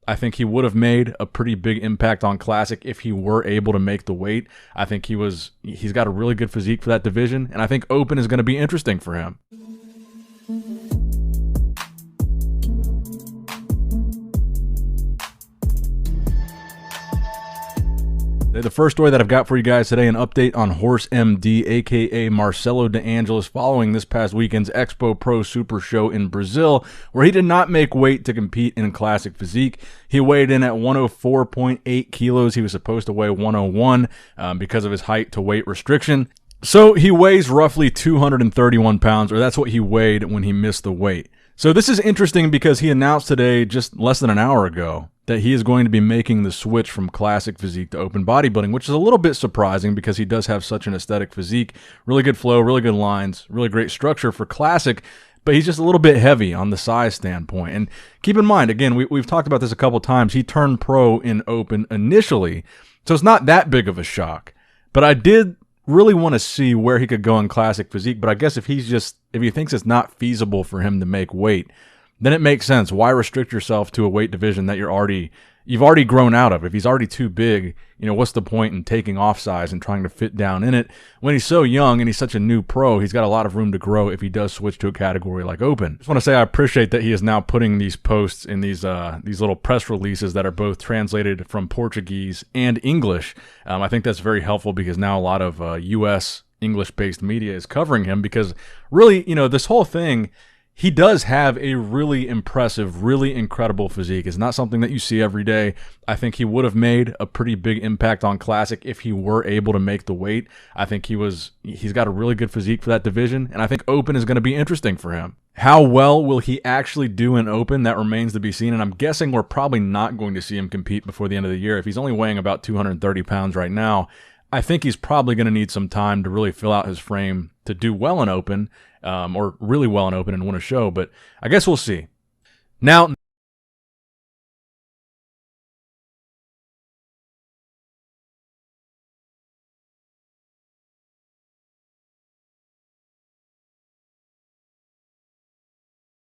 I think he would have made a pretty big impact on Classic if he were able to make the weight. I think he's got a really good physique for that division, and I think Open is going to be interesting for him. The first story that I've got for you guys today, an update on horsemd, aka Marcelo De Angelis, following this past weekend's Expo Pro Super Show in Brazil, where he did not make weight to compete in classic physique. He weighed in at 104.8 kilos. He was supposed to weigh 101 because of his height to weight restriction. So he weighs roughly 231 pounds, or that's what he weighed when he missed the weight. So this is interesting because he announced today, just less than an hour ago, that he is going to be making the switch from classic physique to open bodybuilding, which is a little bit surprising because he does have such an aesthetic physique, really good flow, really good lines, really great structure for classic, but he's just a little bit heavy on the size standpoint. And keep in mind, again, we've talked about this a couple times, he turned pro in open initially, so it's not that big of a shock. But I did really want to see where he could go in classic physique, but I guess if he thinks it's not feasible for him to make weight, then it makes sense. Why restrict yourself to a weight division that you've already grown out of? If he's already too big, what's the point in taking off size and trying to fit down in it? When he's so young and he's such a new pro, he's got a lot of room to grow if he does switch to a category like open. I just want to say I appreciate that he is now putting these posts in these little press releases that are both translated from Portuguese and English. I think that's very helpful because now a lot of U.S. English-based media is covering him because really, this whole thing, he does have a really impressive, really incredible physique. It's not something that you see every day. I think he would have made a pretty big impact on Classic if he were able to make the weight. I think he's got a really good physique for that division, and I think Open is going to be interesting for him. How well will he actually do in Open? That remains to be seen, and I'm guessing we're probably not going to see him compete before the end of the year. If he's only weighing about 230 pounds right now, I think he's probably going to need some time to really fill out his frame to do well in Open, or really well in Open and win a show, but I guess we'll see. Now,